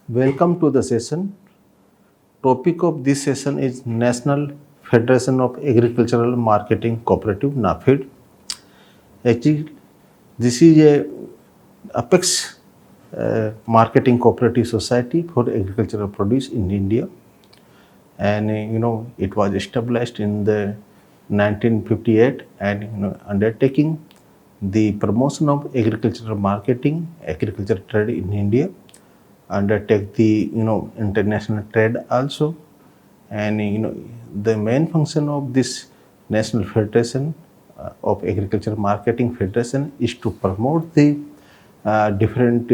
Welcome to the session. Topic of this session is National Federation of Agricultural Marketing Cooperative (NAFED). Actually, this is a apex marketing cooperative society for agricultural produce in India, and it was established in the 1958 and undertaking the promotion of agricultural marketing, agricultural trade in India, undertake the international trade also, and the main function of this national federation of agriculture marketing federation is to promote the different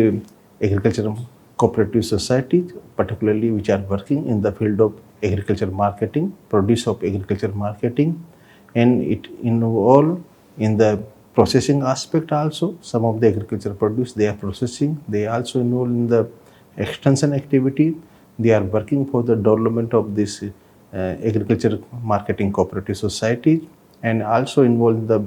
agricultural cooperative societies, particularly which are working in the field of agriculture marketing, produce of agriculture marketing, and it involve in the processing aspect also. Some of the agriculture produce they are processing. They also involve in the extension activity. They are working for the development of this agriculture marketing cooperative society, and also involved in the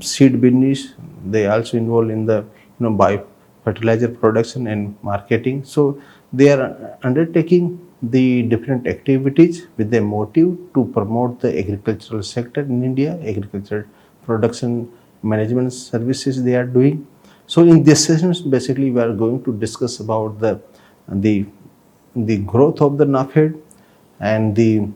seed business. They also involved in the bio fertilizer production and marketing. So they are undertaking the different activities with the motive to promote the agricultural sector in India, agricultural production management services they are doing. So in this session, basically we are going to discuss about the the growth of the NAFED and the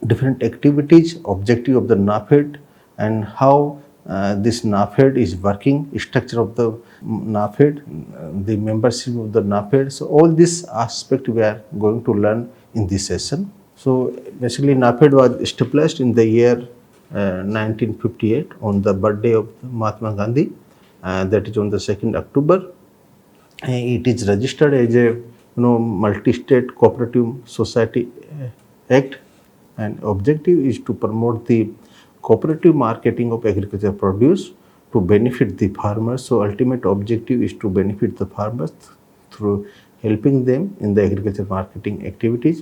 different activities, objective of the NAFED, and how this NAFED is working, structure of the NAFED, the membership of the NAFED. So all this aspect we are going to learn in this session. So basically NAFED was established in the year 1958 on the birthday of Mahatma Gandhi, that is on the 2nd October. It is registered as a multi-state cooperative society act, and objective is to promote the cooperative marketing of agricultural produce to benefit the farmers. So ultimate objective is to benefit the farmers through helping them in the agriculture marketing activities.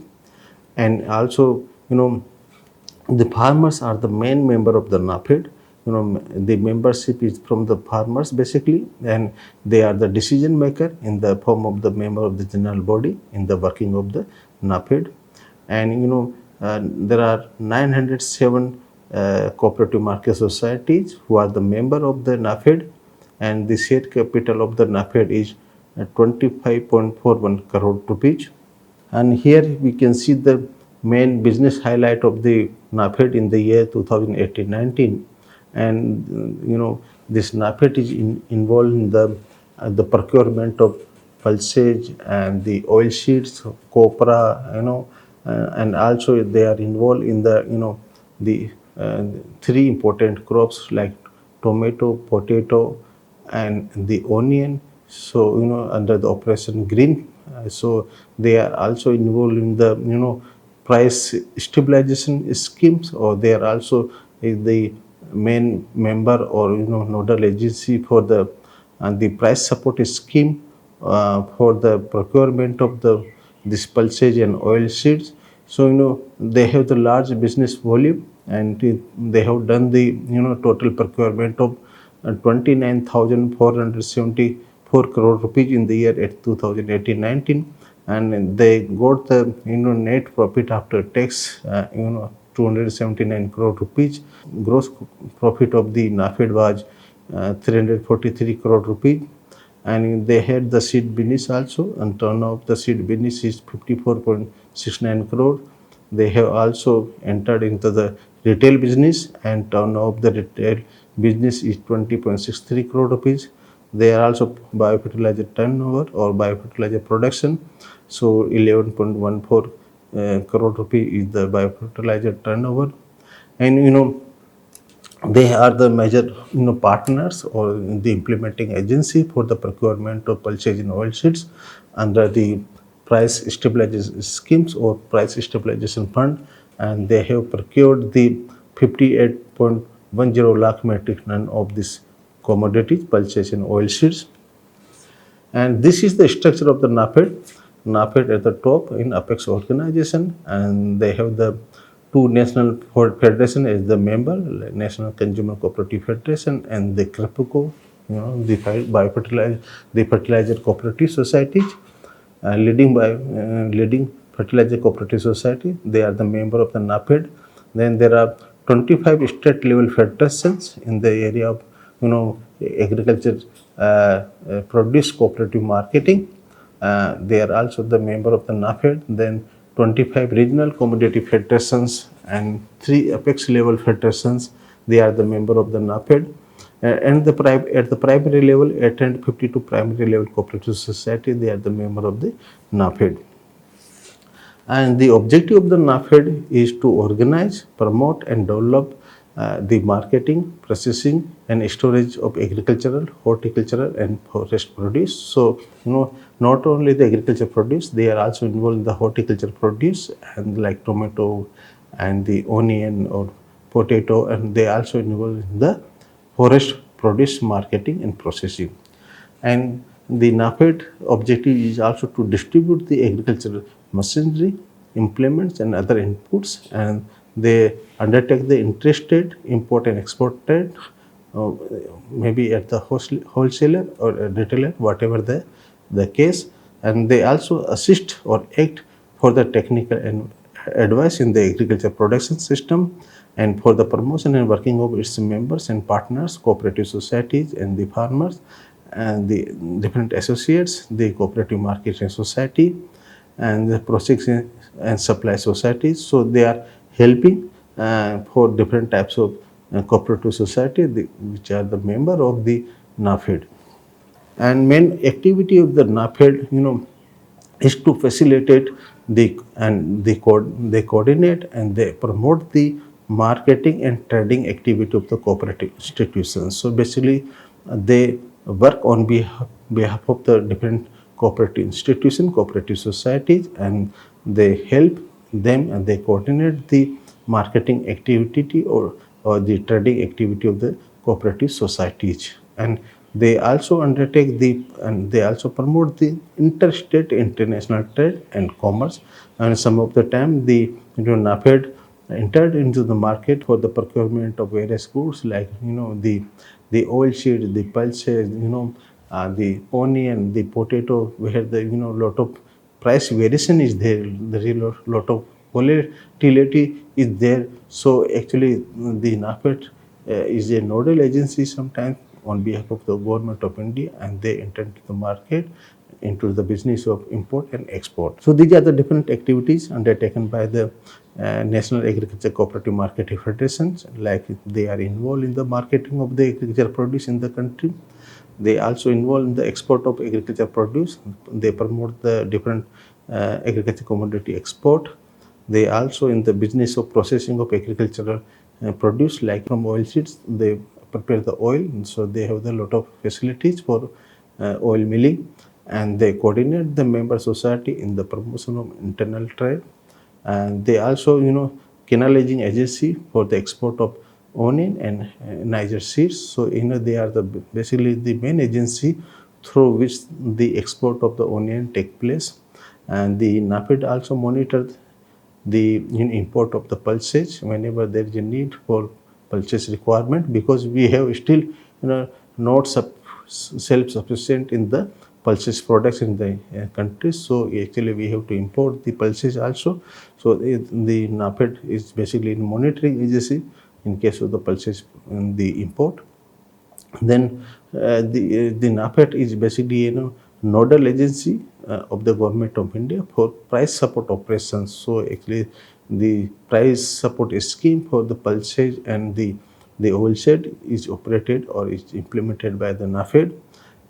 And also the farmers are the main member of the NAFED. The membership is from the farmers basically, and they are the decision maker in the form of the member of the general body in the working of the NAFED. And there are 907 cooperative market societies who are the member of the NAFED, and the share capital of the NAFED is 25.41 crore rupees. And here we can see the main business highlight of the NAFED in the year 2018-19. And this NAFED is involved in the procurement of pulses and the oil seeds, copra, and also they are involved in the three important crops like tomato, potato, and the onion. So under the Operation Green, so they are also involved in the price stabilization schemes, or they are also the main member or nodal agency for the price support scheme for the procurement of this pulses and oil seeds. So they have the large business volume, and they have done the total procurement of 29,474 crore rupees in the year 2018-19, and they got the net profit after tax 279 crore rupees. Gross profit of the NAFED was 343 crore rupees, and they had the seed business also, and turnover of the seed business is 54.69 crore. They have also entered into the retail business, and turnover of the retail business is 20.63 crore rupees. They are also biofertilizer turnover or biofertilizer production, so 11.14 crore rupee is the biofertilizer turnover. And they are the major partners or the implementing agency for the procurement of pulses and oil seeds under the price stabilization schemes or price stabilization fund, and they have procured the 58.10 lakh metric ton of this commodities, pulses and oil seeds. And this is the structure of the NAFED. NAFED at the top in apex organization, and they have the two national federation as the member, National Consumer Cooperative Federation and the CREPCO, the fertilizer cooperative societies. leading fertilizer cooperative society. They are the member of the NAFED. Then there are 25 state level federations in the area of agriculture produce cooperative marketing. They are also the member of the NAFED. Then 25 regional commodity federations and 3 apex level federations. They are the member of the NAFED. And at the primary level, 852 primary level cooperative society, they are the member of the NAFED. And the objective of the NAFED is to organize, promote, and develop the marketing, processing, and storage of agricultural, horticultural, and forest produce. So, not only the agriculture produce, they are also involved in the horticulture produce and like tomato and the onion or potato, and they also involved in the forest produce marketing and processing. And the NAFED objective is also to distribute the agricultural machinery, implements, and other inputs, and they undertake the interstate import and export trade, uh, maybe at the wholesaler or a retailer, whatever the case, and they also assist or act for the technical and advice in the agriculture production system and for the promotion and working of its members and partners, cooperative societies and the farmers and the different associates, the cooperative marketing society and the processing and supply societies. So they are helping for different types of cooperative society which are the member of the NAFED. And main activity of the NAFED, is to facilitate they coordinate and they promote the marketing and trading activity of the cooperative institutions. So basically, they work on behalf of the different cooperative institutions, cooperative societies, and they help them and they coordinate the marketing activity or the trading activity of the cooperative societies. And they also undertake and they also promote the interstate international trade and commerce. And some of the time the NAFED entered into the market for the procurement of various goods like the oil seed, the pulses, the onion, the potato, where the lot of price variation is there. There is a lot of volatility is there. So actually, the NAFED is a nodal agency sometimes on behalf of the government of India, and they enter into the market into the business of import and export. So these are the different activities undertaken by the National Agriculture Cooperative Marketing Federations. Like they are involved in the marketing of the agriculture produce in the country. They also involved in the export of agriculture produce. They promote the different agriculture commodity export. They also in the business of processing of agricultural produce like from oil seeds. They prepare the oil, so they have a lot of facilities for oil milling, and they coordinate the member society in the promotion of internal trade. And they also canalizing agency for the export of onion and Niger seeds. So they are basically the main agency through which the export of the onion take place. And the NAFED also monitors the import of the pulses whenever there is a need for pulses requirement, because we have still not self-sufficient in the pulses products in the countries. So actually we have to import the pulses also. So the NAFED is basically monitoring agency in case of the pulses in the import. Then the NAFED is basically nodal agency of the government of India for price support operations. So actually the price support scheme for the pulses and the oilseed is operated or is implemented by the NAFED,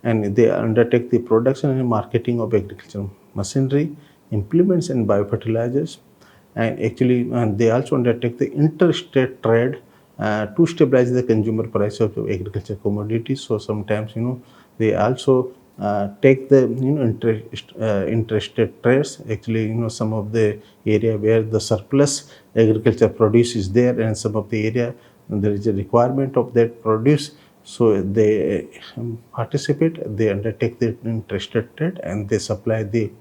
and they undertake the production and marketing of agricultural machinery, implements and biofertilizers. And actually they also undertake the interstate trade to stabilize the consumer price of agriculture commodities. So sometimes they also take the interstate trades. Actually some of the area where the surplus agriculture produce is there, and some of the area there is a requirement of that produce. So they participate, they undertake the interstate trade, and they supply the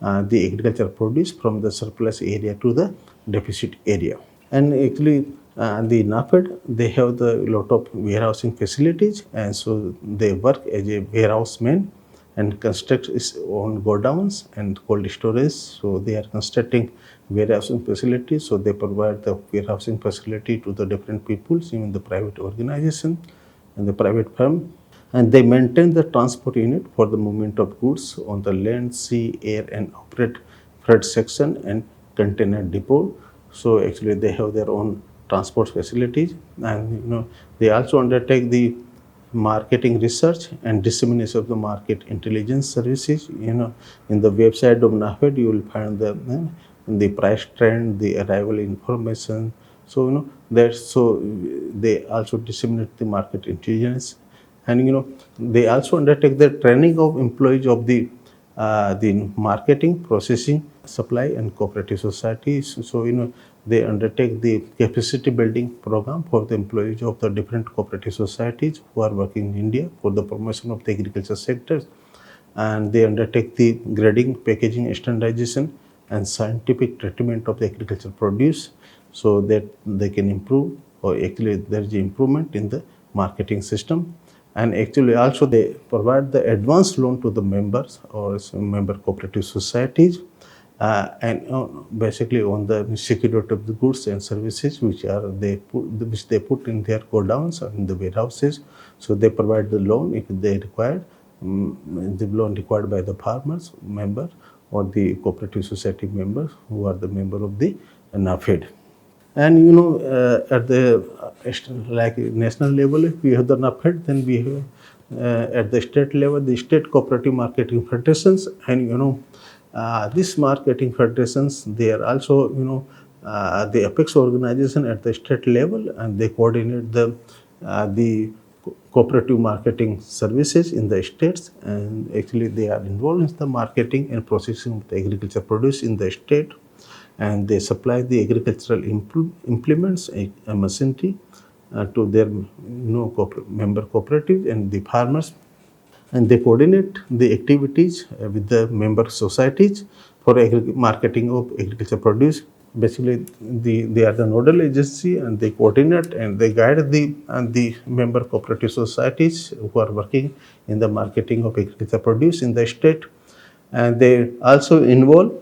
agriculture produce from the surplus area to the deficit area. And actually the NAFED, they have the lot of warehousing facilities, and so they work as a warehouseman, and construct its own godowns and cold storage. So they are constructing warehousing facilities. So they provide the warehousing facility to the different peoples, even the private organization and the private firm. And they maintain the transport unit for the movement of goods on the land, sea, air, and operate freight section and container depot. So actually they have their own transport facilities, and they also undertake the marketing research and dissemination of the market intelligence services. In the website of NAFED, you will find the price trend, the arrival information. So they also disseminate the market intelligence, and they also undertake the training of employees of the marketing, processing, supply, and cooperative societies. So they undertake the capacity building program for the employees of the different cooperative societies who are working in India for the promotion of the agriculture sectors, and they undertake the grading, packaging, standardization, and scientific treatment of the agricultural produce, so that they can improve, or actually there is improvement in the marketing system. And actually also they provide the advance loan to the members or member cooperative societies, and basically on the security of the goods and services which they put in their godowns or in the warehouses. So they provide the loan if they require, the loan required by the farmers member or the cooperative society members who are the member of the NAFED. And at the like national level, if we have the NAFED, then we have at the state level the state cooperative marketing federations, and these marketing federations, they are also the apex organization at the state level, and they coordinate the cooperative marketing services in the states, and actually they are involved in the marketing and processing of the agriculture produce in the state, and they supply the agricultural implements, machinery to their member cooperatives and the farmers, and they coordinate the activities with the member societies for marketing of agriculture produce. Basically, they are the nodal agency, and they coordinate and they guide the member cooperative societies who are working in the marketing of agriculture produce in the state, and they also involve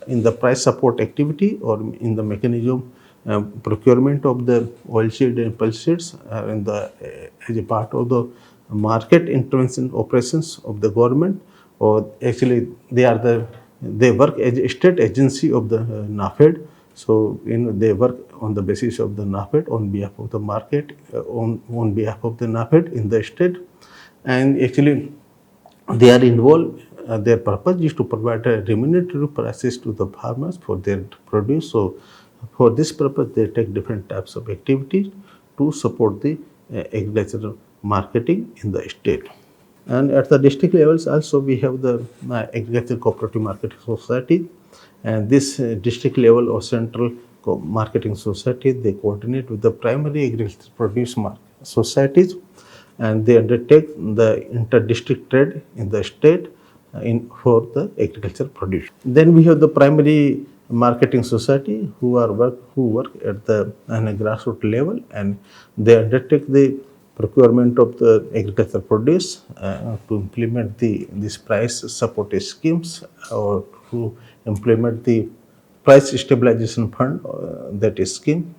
in the price support activity or in the mechanism procurement of the oilseed and pulseseeds as a part of the market intervention operations of the government, or actually they work as a state agency of the NAFED. So they work on the basis of the NAFED on behalf of the market, on behalf of the NAFED in the state, and actually they are involved. Their purpose is to provide a remunerative prices to the farmers for their produce. So for this purpose, they take different types of activities to support the agricultural marketing in the state. And at the district levels also, we have the agricultural cooperative marketing society, and this district level or central marketing society, they coordinate with the primary agricultural produce societies, and they undertake the inter-district trade in the state for the agricultural produce. Then we have the primary marketing society who work at the grassroots level, and they undertake the procurement of the agricultural produce to implement these price support schemes, or to implement the price stabilization fund, that is scheme.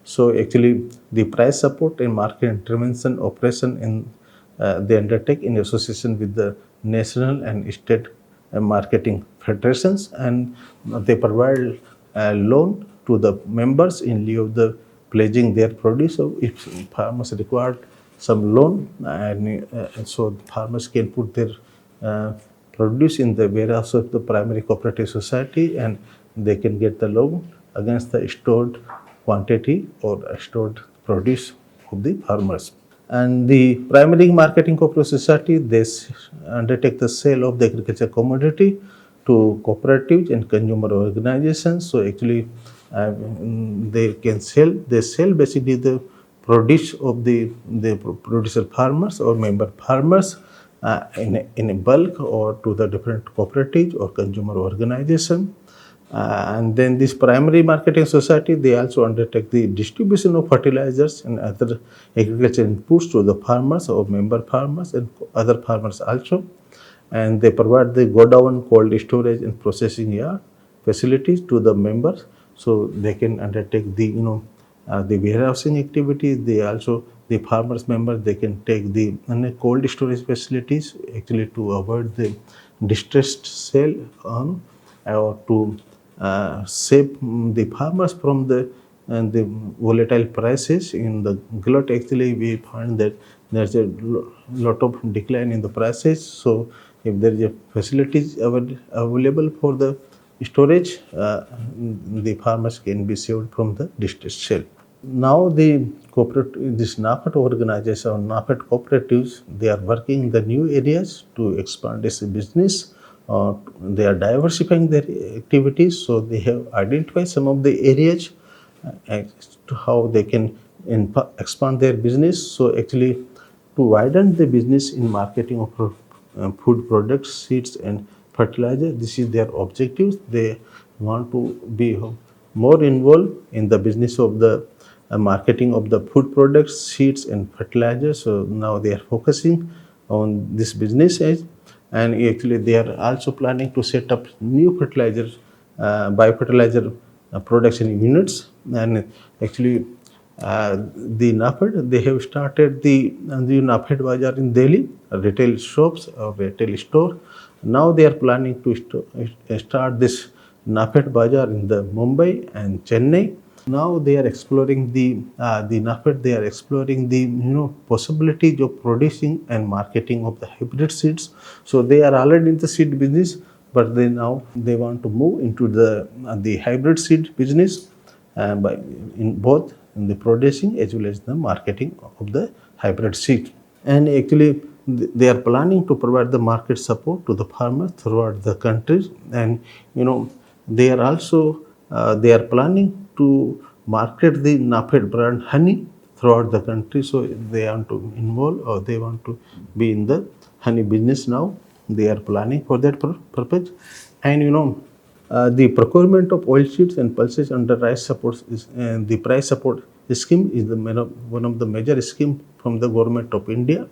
So actually the price support and market intervention operation in they undertake in association with the national and state marketing federations, and they provide a loan to the members in lieu of the pledging their produce. So if farmers require some loan, and so farmers can put their produce in the warehouse of the primary cooperative society, and they can get the loan against the stored quantity or stored produce of the farmers. And the primary marketing cooperative society, they undertake the sale of the agriculture commodity to cooperatives and consumer organizations. So actually they sell basically the produce of the producer farmers or member farmers in a bulk, or to the different cooperatives or consumer organization. And then this primary marketing society, they also undertake the distribution of fertilizers and other agriculture inputs to the farmers or member farmers and other farmers also. and they provide the godown, cold storage and processing yard facilities to the members, so they can undertake the warehousing activities. They also, the farmers members, they can take the cold storage facilities actually to avoid the distressed sale or to save the farmers from the volatile prices in the glut. Actually, we find that there's a lot of decline in the prices. So, if there is a facilities available for the storage, the farmers can be saved from the distress sale. Now the corporate, this NAFED organization, NAFED cooperatives, they are working in the new areas to expand this business. They are diversifying their activities, so they have identified some of the areas as to how they can expand their business. So actually, to widen the business in marketing of food products, seeds and fertilizer, this is their objectives. They want to be more involved in the business of the marketing of the food products, seeds and fertilizers. So now they are focusing on this business edge, and actually they are also planning to set up new fertilizers, biofertilizer production units. And actually the NAFED, they have started the NAFED Bazaar in Delhi, retail shops or retail store. Now they are planning to start this NAFED Bazaar in the Mumbai and Chennai. Now they are exploring the NAFED. They are exploring the possibilities of producing and marketing of the hybrid seeds. So they are already in the seed business, but they want to move into the hybrid seed business, by in both in the producing as well as the marketing of the hybrid seed. And actually they are planning to provide the market support to the farmers throughout the country. And they are also they are planning to market the NAFED brand honey throughout the country. So they want to involve, or they want to be in the honey business now. They are planning for that purpose. And the procurement of oilseeds and pulses under rice support is, the price support scheme is one of the major scheme from the government of India,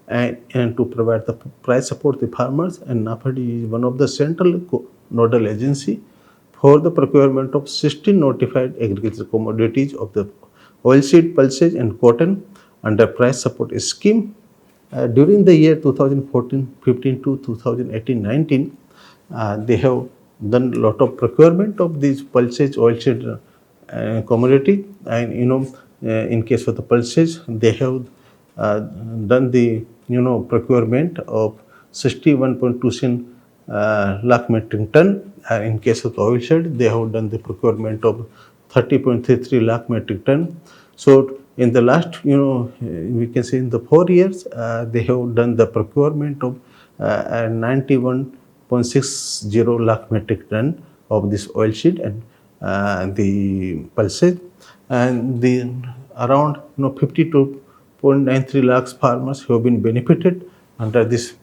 and to provide the price support to farmers. And NAFED is one of the central nodal agency for the procurement of 16 notified agricultural commodities of the oilseed, pulses and cotton under price support scheme. During the year 2014-15 to 2018-19, they have done a lot of procurement of these pulses, oilseed commodity. And in case of the pulses, they have done the procurement of 61.27 lakh metric ton. In case of the oilseed, they have done the procurement of 30.33 lakh metric ton. So in the last, we can say in the 4 years, they have done the procurement of 91.60 lakh metric ton of this oilseed and the pulses. And the around 52.93 lakhs farmers have been benefited under this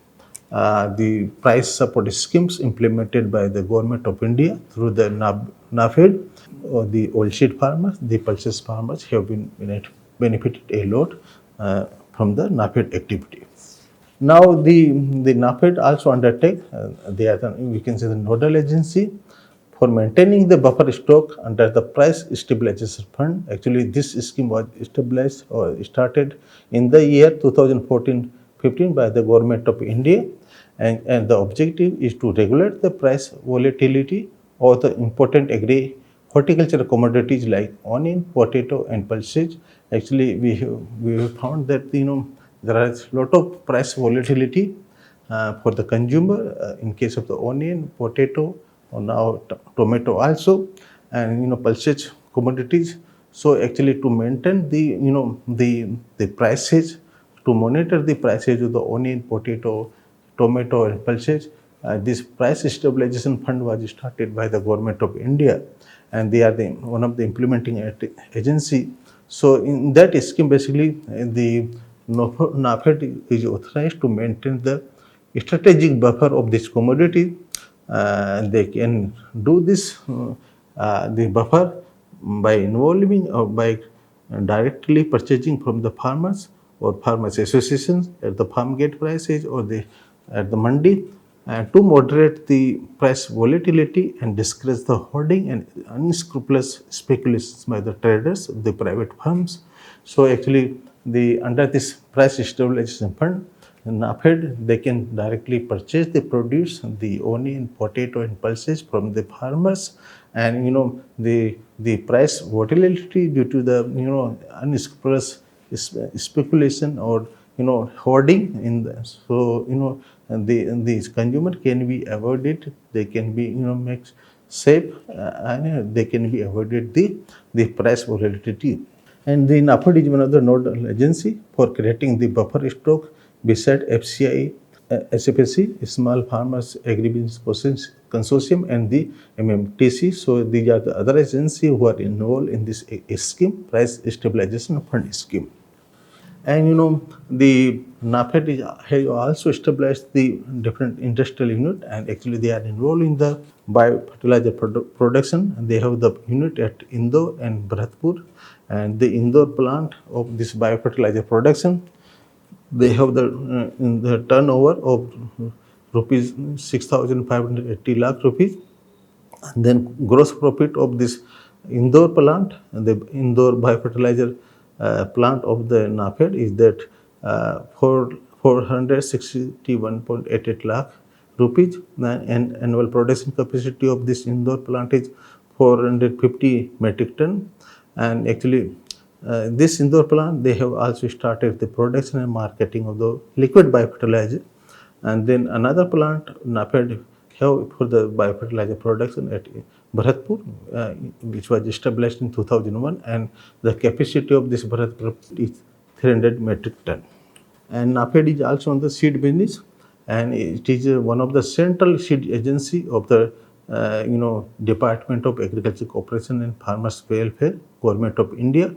the price support schemes implemented by the government of India through the NAFED. Or the oilseed farmers, the pulses farmers have been benefited a lot from the NAFED activity. Now the NAFED also undertake, they are we can say the nodal agency for maintaining the buffer stock under the price stabilization fund. Actually, this scheme was established or started in the year 2014-15 by the government of India, and the objective is to regulate the price volatility of the important horticultural commodities like onion, potato, and pulses. Actually, we have found that there is a lot of price volatility for the consumer in case of the onion, potato, or now tomato also, and pulses commodities. So actually, to maintain the prices, to monitor the prices of the onion, potato, tomato, and pulses, this price stabilization fund was started by the government of India, and they are one of the implementing agency. So in that scheme, basically, the NAFED is authorized to maintain the strategic buffer of this commodity. They can do this the buffer by involving or by directly purchasing from the farmers or farmers associations at the farm gate prices or at the mandi, and to moderate the price volatility and discourage the hoarding and unscrupulous speculations by the traders, the private firms. So actually, the under this price stabilization fund, NAFED, they can directly purchase the produce, the onion, potato, and pulses from the farmers, and the price volatility due to the unscrupulous speculation or hoarding in the, so the consumer can be avoided, they can be make safe, and they can be avoided the price volatility. And the NAFED is one of the nodal agency for creating the buffer stock beside FCI, SFSC, Small Farmers Agribusiness Consortium, and the MMTC. So these are the other agencies who are involved in this scheme, Price Stabilization Fund scheme. And the NAFED has also established the different industrial unit, and actually they are involved in the biofertilizer production. And they have the unit at Indore and Bharatpur, and the Indore plant of this biofertilizer production, they have the turnover of rupees 6,580 lakh rupees, and then gross profit of this Indore plant, the Indore biofertilizer plant of the NAFED is that 461.88 lakh rupees, and annual production capacity of this Indore plant is 450 metric ton. And actually, this Indore plant, they have also started the production and marketing of the liquid biofertilizer. And then another plant, NAFED, have for the biofertilizer production at Bharatpur, which was established in 2001, and the capacity of this Bharatpur is 300 metric ton. And NAFED is also on the seed business, and it is one of the central seed agency of the Department of Agriculture Cooperation and Farmers Welfare, Government of India.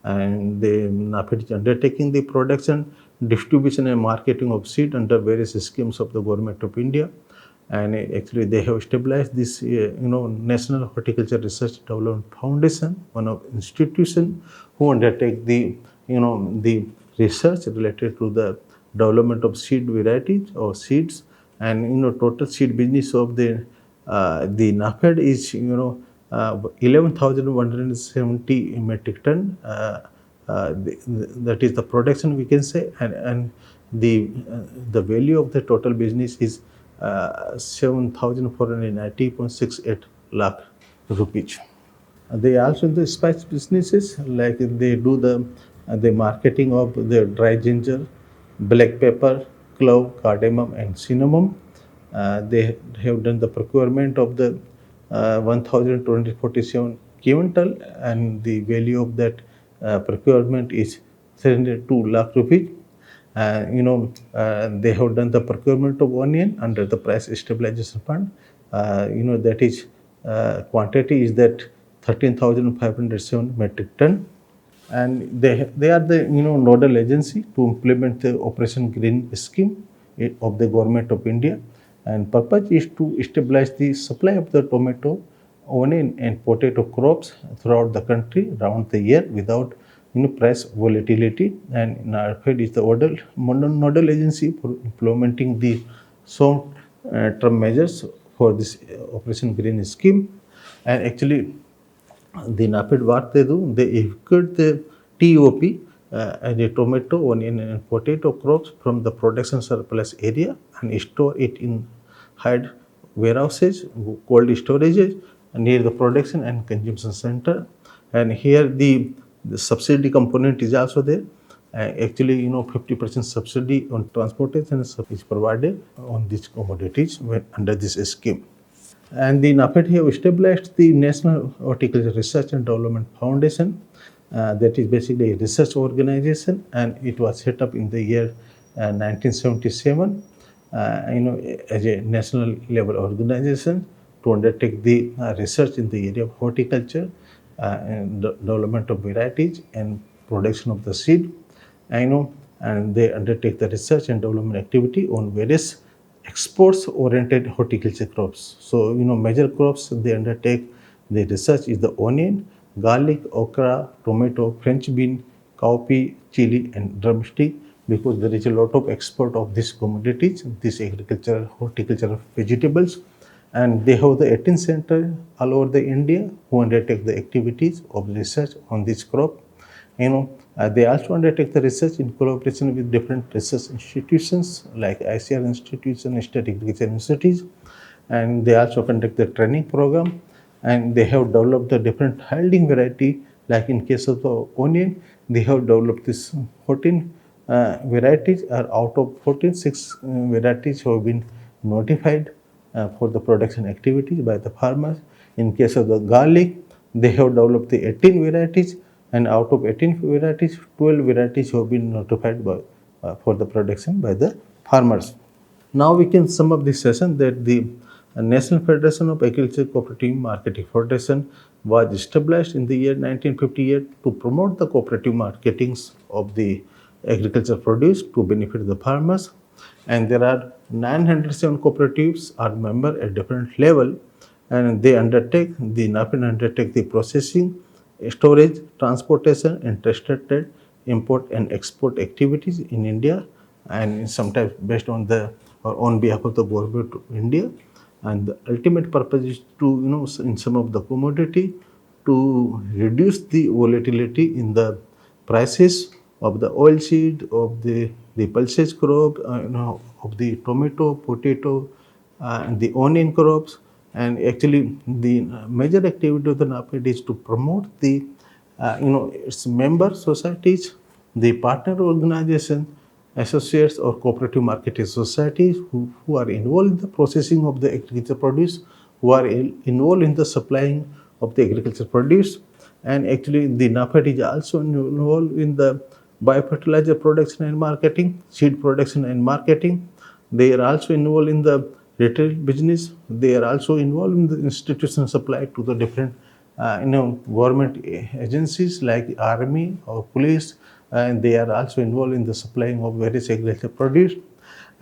And the NAFED is undertaking the production, distribution, and marketing of seed under various schemes of the Government of India. And actually, they have established this, National Horticulture Research Development Foundation, one of institution who undertake the, the research related to the development of seed varieties or seeds. And total seed business of the NAFED is 11,170 metric ton. That is the production, we can say, and the value of the total business is 7,490.68 lakh rupees. They also in the spice businesses, like they do the marketing of the dry ginger, black pepper, clove, cardamom, and cinnamon. They have done the procurement of the 1,247 quintal, and the value of that procurement is 302 lakh rupees. They have done the procurement of onion under the price stabilization fund. That is quantity is that 13,507 metric ton. And they are the nodal agency to implement the Operation Green scheme of the Government of India, and purpose is to establish the supply of the tomato, onion, and potato crops throughout the country around the year without price volatility. And NAFED is the nodal agency for implementing the short-term measures for this Operation Green scheme. And actually, the NAFED, what they do, they evacuate the TOP, the tomato, onion, and potato crops from the production surplus area and store it in hide warehouses, cold storages near the production and consumption center. And here the subsidy component is also there. Actually, 50% subsidy on transportation is provided on these commodities under this scheme. And the NAFED have established the National Horticulture Research and Development Foundation. That is basically a research organization, and it was set up in the year 1977, as a national level organization to undertake the research in the area of horticulture and development of varieties and production of the seed. And they undertake the research and development activity on various exports-oriented horticulture crops. So, major crops they undertake the research is the onion, garlic, okra, tomato, French bean, cowpea, chili, and drumstick. because there is a lot of export of these commodities, this agricultural, horticultural vegetables, and they have the 18 centers all over the India who undertake the activities of research on this crop. They also undertake the research in collaboration with different research institutions like ICR institution, state agriculture institutes, and they also conduct the training program, and they have developed the different yielding variety. Like in case of the onion, they have developed this 14 varieties, or out of 14, 6 varieties have been notified for the production activities by the farmers. In case of the garlic, they have developed the 18 varieties, and out of 18 varieties, 12 varieties have been notified by, for the production by the farmers. Now we can sum up this session that the National Federation of Agriculture Cooperative Marketing Federation was established in the year 1958 to promote the cooperative marketings of the agricultural produce to benefit the farmers. And there are 907 cooperatives are member at different level, and they undertake the NAFED undertake the processing, storage, transportation, and trade, import and export activities in India, and sometimes based on the or on behalf of the government of India. And the ultimate purpose is to, in some of the commodity, to reduce the volatility in the prices of the oil seed, of the pulses crop, of the tomato, potato, and the onion crops. And actually, the major activity of the NAFED is to promote the, its member societies, the partner organization, associates or cooperative marketing societies who are involved in the processing of the agricultural produce, who are involved in the supplying of the agricultural produce. And actually, the NAFED is also involved in the biofertilizer production and marketing, seed production and marketing. They are also involved in the retail business. They are also involved in the institutional supply to the different, government agencies like army or police, and they are also involved in the supplying of various agricultural produce.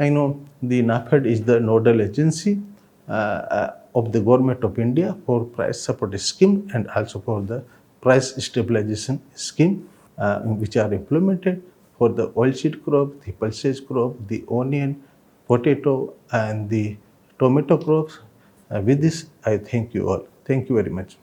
I know the NAFED is the nodal agency of the government of India for price support scheme and also for the price stabilization scheme, which are implemented for the oilseed crop, the pulses crop, the onion, potato, and the tomato crops. With this, I thank you all. Thank you very much.